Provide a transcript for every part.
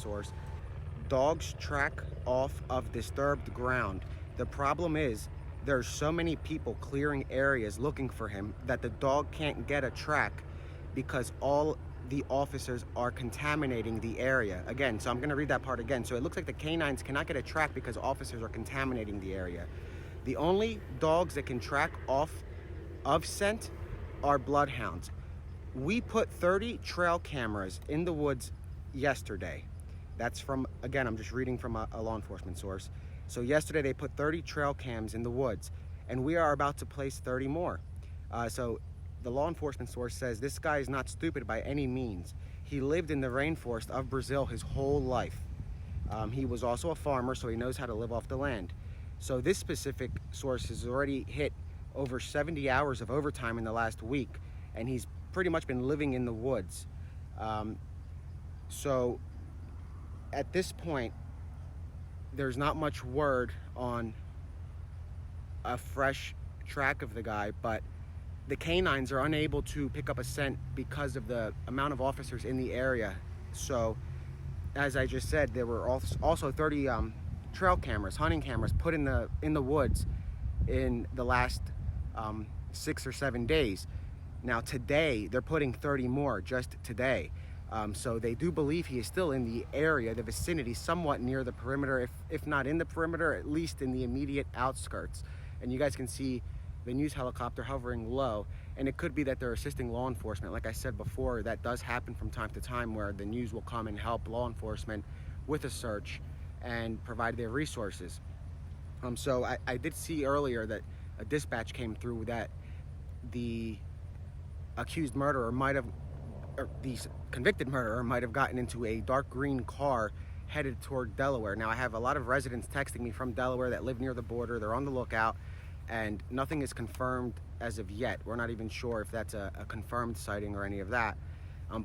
source, dogs track off of disturbed ground. The problem is there's so many people clearing areas looking for him that the dog can't get a track because all the officers are contaminating the area. Again, so I'm going to read that part again. So it looks like the canines cannot get a track because officers are contaminating the area. The only dogs that can track off of scent are bloodhounds. We put 30 trail cameras in the woods yesterday. That's from, again, I'm just reading from a law enforcement source. So yesterday they put 30 trail cams in the woods, and we are about to place 30 more. So the law enforcement source says this guy is not stupid by any means. He lived in the rainforest of Brazil his whole life. He was also a farmer, so he knows how to live off the land. So this specific source has already hit over 70 hours of overtime in the last week, and he's pretty much been living in the woods. So at this point, there's not much word on a fresh track of the guy, but the canines are unable to pick up a scent because of the amount of officers in the area. So as I just said, there were also 30 trail cameras, hunting cameras put in the woods in the last 6 or 7 days. Now today they're putting 30 more just today. So they do believe he is still in the area, the vicinity, somewhat near the perimeter, if not in the perimeter, at least in the immediate outskirts. And you guys can see the news helicopter hovering low, and it could be that they're assisting law enforcement. Like I said before, that does happen from time to time where the news will come and help law enforcement with a search and provide their resources. So I did see earlier that a dispatch came through that the accused murderer might have, or the convicted murderer might have gotten into a dark green car headed toward Delaware. Now I have a lot of residents texting me from Delaware that live near the border. They're on the lookout, and nothing is confirmed as of yet. We're not even sure if that's a confirmed sighting or any of that.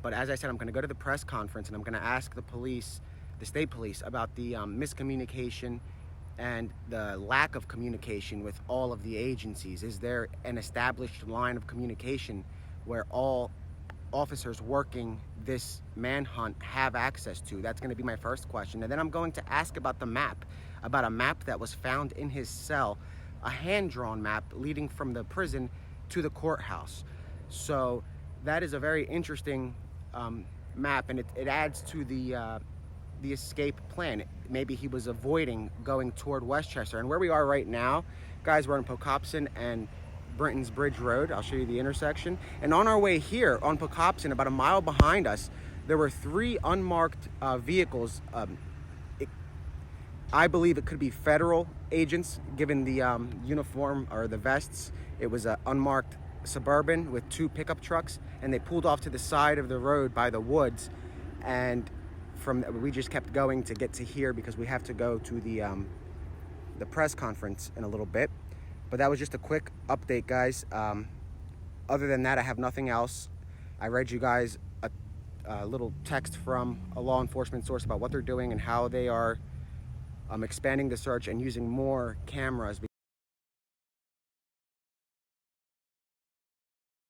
But as I said, I'm going to go to the press conference and I'm going to ask the police, the state police, about the miscommunication and the lack of communication with all of the agencies. Is there an established line of communication where all officers working this manhunt have access to? That's going to be my first question. And then I'm going to ask about the map, about a map that was found in his cell, a hand-drawn map leading from the prison to the courthouse. So that is a very interesting map, and it adds to the escape plan. Maybe he was avoiding going toward Westchester. And where we are right now, guys, we're in Pocopson and Brinton's Bridge Road. I'll show you the intersection. And on our way here on Pocopson, about a mile behind us, there were 3 unmarked vehicles. I believe it could be federal agents, given the uniform or the vests. It was an unmarked Suburban with 2 pickup trucks, and they pulled off to the side of the road by the woods. And we just kept going to get to here because we have to go to the press conference in a little bit. But that was just a quick update, guys. Other than that, I have nothing else. I read you guys a little text from a law enforcement source about what they're doing and how they are expanding the search and using more cameras.